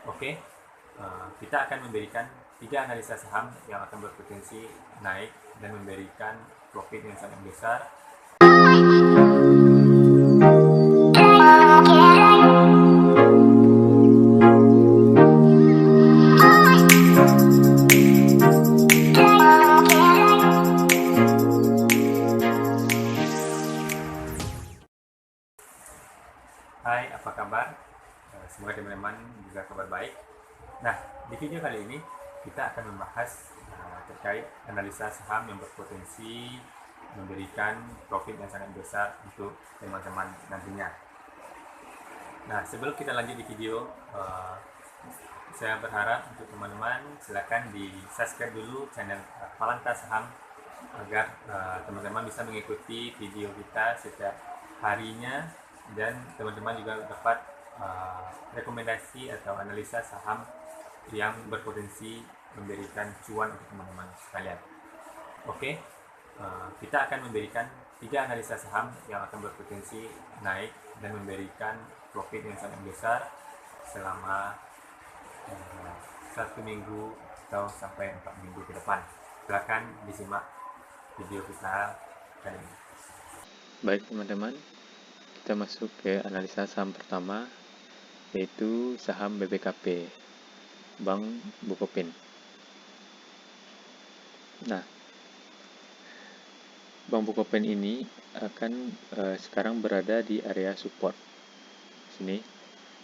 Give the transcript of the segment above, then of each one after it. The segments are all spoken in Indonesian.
Oke, kita akan memberikan 3 analisa saham yang akan berpotensi naik dan memberikan profit yang sangat besar. Hai, apa kabar? Semoga teman-teman juga kabar baik. Nah, di video kali ini kita akan membahas terkait analisa saham yang berpotensi memberikan profit yang sangat besar untuk teman-teman nantinya. Nah, sebelum kita lanjut di video, saya berharap untuk teman-teman silakan di subscribe dulu channel Palanta Saham agar teman-teman bisa mengikuti video kita setiap harinya, dan teman-teman juga dapat rekomendasi atau analisa saham yang berpotensi memberikan cuan untuk teman-teman sekalian. Oke, kita akan memberikan 3 analisa saham yang akan berpotensi naik dan memberikan profit yang sangat besar selama 1 minggu atau sampai 4 minggu ke depan. Silakan disimak video kita kali ini. Baik teman-teman, kita masuk ke analisa saham pertama, yaitu saham BBKP, Bank Bukopin. Nah, Bank Bukopin ini akan sekarang berada di area support. Sini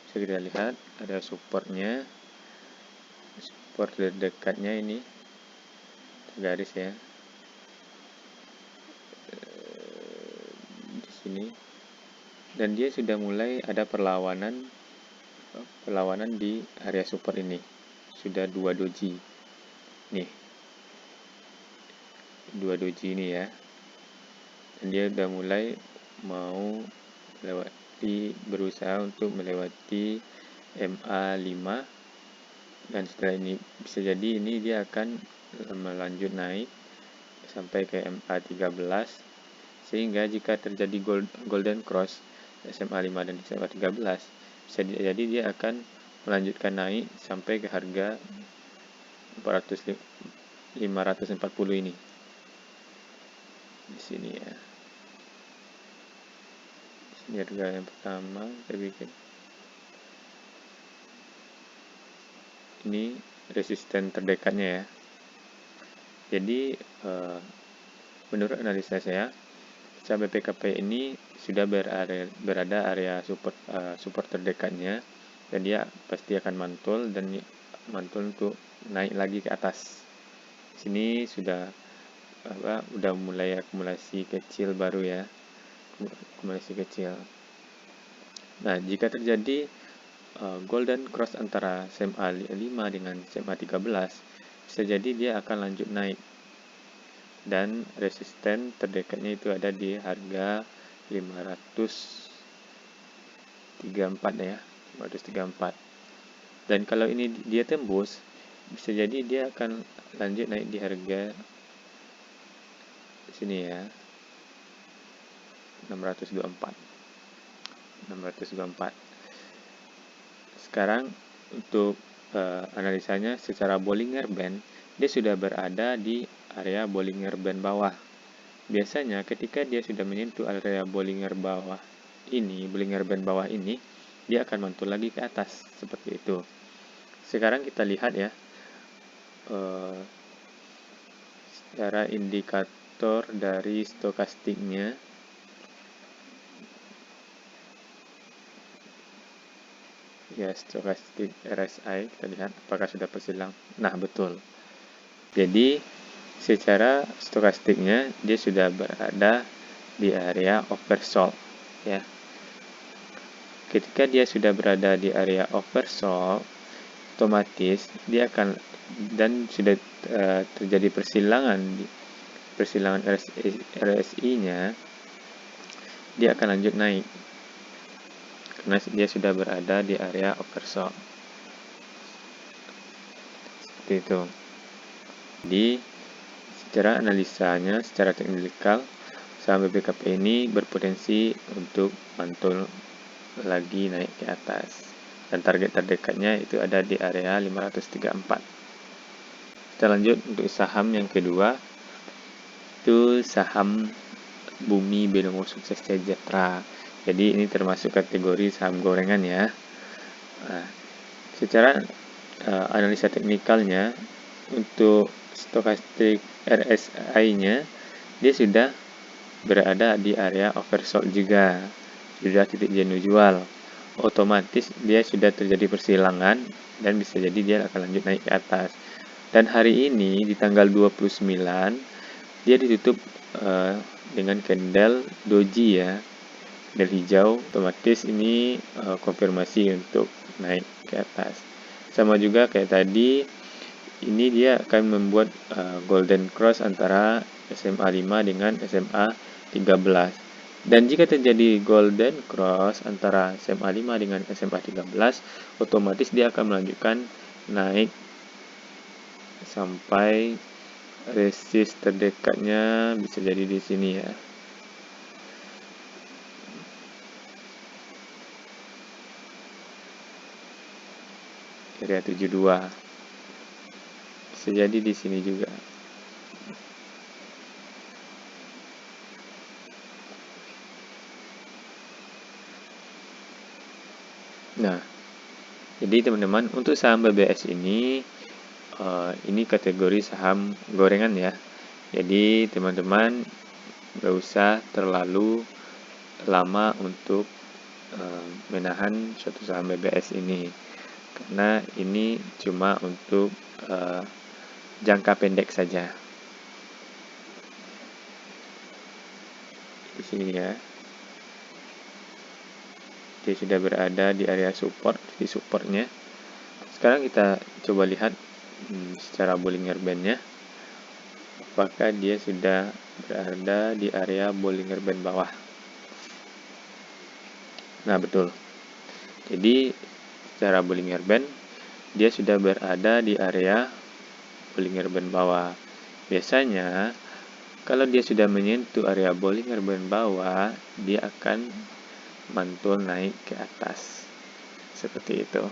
bisa kita lihat ada supportnya, support terdekatnya ini garis ya, di sini, dan dia sudah mulai ada perlawanan di area support ini. Sudah 2 doji nih, 2 doji ini ya, dan dia udah mulai mau berusaha untuk melewati MA5, dan setelah ini bisa jadi ini dia akan melanjut naik sampai ke MA13, sehingga jika terjadi golden cross SMA5 dan SMA13, bisa jadi dia akan melanjutkan naik sampai ke harga 540 ini di sini ya. Ini harga yang pertama kita bikin. Ini resisten terdekatnya ya. Jadi menurut analisa saya, saham BPKP ini sudah berada area support terdekatnya, dan dia pasti akan mantul untuk naik lagi ke atas. Sini sudah mulai akumulasi kecil baru ya, akumulasi kecil. Nah, jika terjadi golden cross antara SMA 5 dengan SMA 13, bisa jadi dia akan lanjut naik, dan resisten terdekatnya itu ada di harga 534 ya, 534. Dan kalau ini dia tembus, bisa jadi dia akan lanjut naik di harga sini ya, 624. Sekarang untuk analisanya secara Bollinger Band, dia sudah berada di area Bollinger Band bawah. Biasanya ketika dia sudah menyentuh area Bollinger Band bawah ini, dia akan mantul lagi ke atas seperti itu. Sekarang kita lihat ya, secara indikator dari stokastiknya. Ya, stokastik RSI, kita lihat apakah sudah bersilang. Nah, betul. Jadi secara stokastiknya dia sudah berada di area oversold ya. Ketika dia sudah berada di area oversold, otomatis dia akan, dan sudah terjadi persilangan RSI-nya, dia akan lanjut naik karena dia sudah berada di area oversold. Seperti itu. Jadi secara analisanya, secara teknikal, saham BBKP ini berpotensi untuk mantul lagi naik ke atas. dan target terdekatnya itu ada di area 534. Kita lanjut untuk saham yang kedua, itu saham Bumi Binomo Sukses Sejahtera. Jadi ini termasuk kategori saham gorengan ya. Nah, secara analisa teknikalnya, untuk stokastik RSI-nya dia sudah berada di area oversold juga, sudah titik jenuh jual. Otomatis dia sudah terjadi persilangan dan bisa jadi dia akan lanjut naik ke atas. Dan hari ini di tanggal 29 dia ditutup dengan candle doji ya, candle hijau. Otomatis ini konfirmasi untuk naik ke atas. Sama juga kayak tadi, ini dia akan membuat golden cross antara SMA 5 dengan SMA 13. Dan jika terjadi golden cross antara SMA 5 dengan SMA 13, otomatis dia akan melanjutkan naik sampai resist terdekatnya bisa jadi di sini ya. Area 72. Bisa jadi di sini juga. Nah, jadi teman-teman, untuk saham BBS ini kategori saham gorengan ya. Jadi teman-teman gak usah terlalu lama untuk menahan suatu saham BBS ini, karena ini cuma untuk jangka pendek saja. Di sini ya, dia sudah berada di area support, di supportnya. Sekarang kita coba lihat secara Bollinger Band-nya, apakah dia sudah berada di area Bollinger Band bawah. Nah betul, jadi secara Bollinger Band dia sudah berada di area Bollinger Band bawah. Biasanya kalau dia sudah menyentuh area Bollinger Band bawah, dia akan mantul naik ke atas seperti itu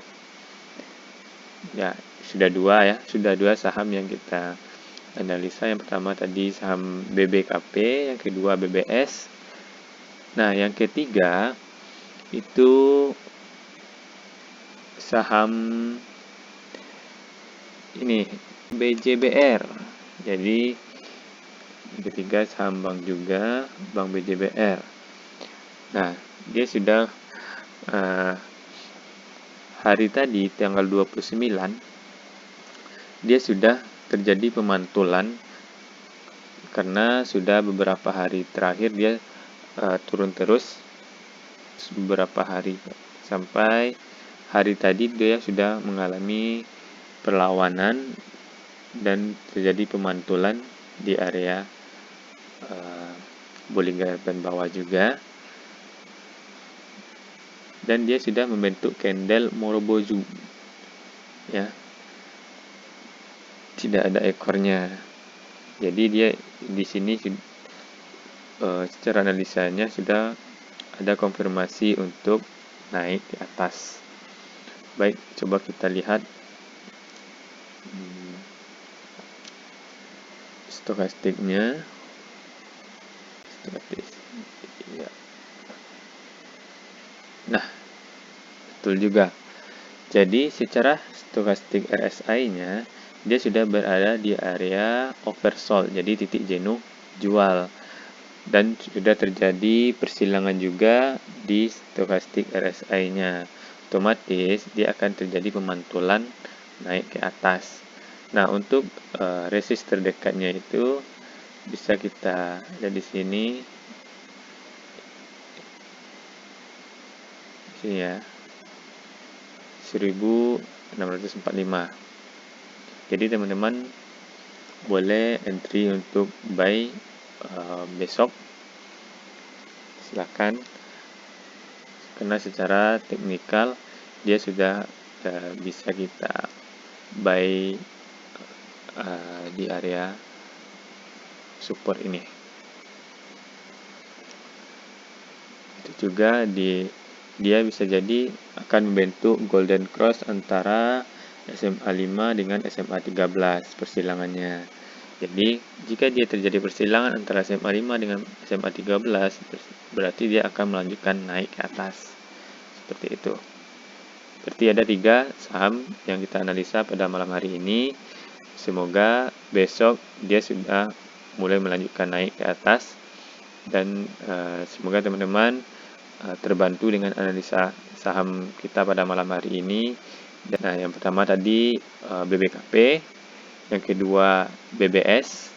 ya. Sudah dua saham yang kita analisa. Yang pertama tadi saham BBKP, yang kedua BBS. Nah yang ketiga itu saham ini BJBR. Jadi yang ketiga saham bank juga, Bank BJBR. Nah dia sudah hari tadi tanggal 29 dia sudah terjadi pemantulan, karena sudah beberapa hari terakhir dia turun terus beberapa hari, sampai hari tadi dia sudah mengalami perlawanan dan terjadi pemantulan di area Bollinger Band bawah juga, dan dia sudah membentuk candle Morobozu ya, tidak ada ekornya. Jadi dia di sini secara analisanya sudah ada konfirmasi untuk naik ke atas. Baik, coba kita lihat stokastiknya. Ya. Nah, betul juga. Jadi secara stokastik RSI-nya dia sudah berada di area oversold, jadi titik jenuh jual, dan sudah terjadi persilangan juga di stokastik RSI-nya. Otomatis dia akan terjadi pemantulan naik ke atas. Nah, untuk resist terdekatnya itu bisa kita lihat di sini ya, 1645. Jadi teman-teman boleh entry untuk buy besok, silakan, karena secara teknikal dia sudah bisa kita buy di area support ini. Itu juga di dia bisa jadi akan membentuk golden cross antara SMA 5 dengan SMA 13 persilangannya. Jadi, jika dia terjadi persilangan antara SMA 5 dengan SMA 13, berarti dia akan melanjutkan naik ke atas. Seperti itu. Berarti ada 3 saham yang kita analisa pada malam hari ini. Semoga besok dia sudah mulai melanjutkan naik ke atas. Dan semoga teman-teman terbantu dengan analisa saham kita pada malam hari ini. Nah, yang pertama tadi BBKP, yang kedua BBS,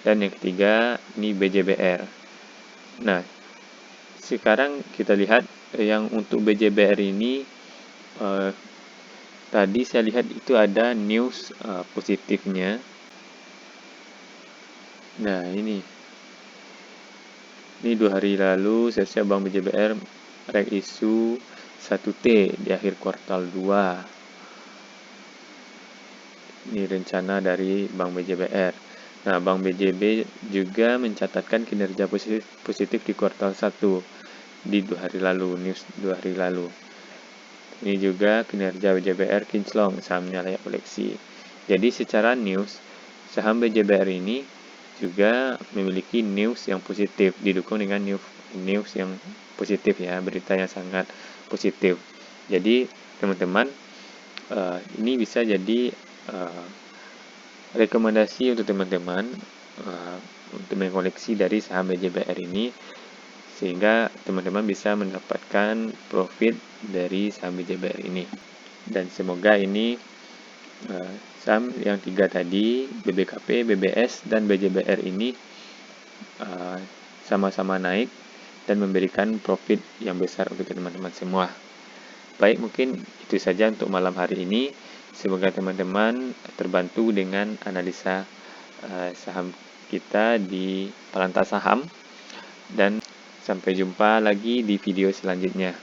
dan yang ketiga ini BJBR. Nah, sekarang kita lihat yang untuk BJBR ini tadi saya lihat itu ada news positifnya. Nah, ini 2 hari lalu saya Bank BJBR rek isu 1T di akhir kuartal 2. Ini rencana dari Bank BJBR. Nah, Bank BJB juga mencatatkan kinerja positif di kuartal 1 di 2 hari lalu, news 2 hari lalu. Ini juga kinerja BJBR kinclong, sahamnya layak koleksi. Jadi secara news, saham BJBR ini juga memiliki news yang positif, didukung dengan news yang positif ya, berita yang sangat positif. Jadi teman-teman, ini bisa jadi rekomendasi untuk teman-teman untuk mengkoleksi dari saham BJBR ini, sehingga teman-teman bisa mendapatkan profit dari saham BJBR ini. Dan semoga ini saham yang 3 tadi, BBKP, BBS, dan BJBR ini sama-sama naik dan memberikan profit yang besar untuk teman-teman semua. Baik, mungkin itu saja untuk malam hari ini. Semoga teman-teman terbantu dengan analisa saham kita di Palanta Saham. Dan sampai jumpa lagi di video selanjutnya.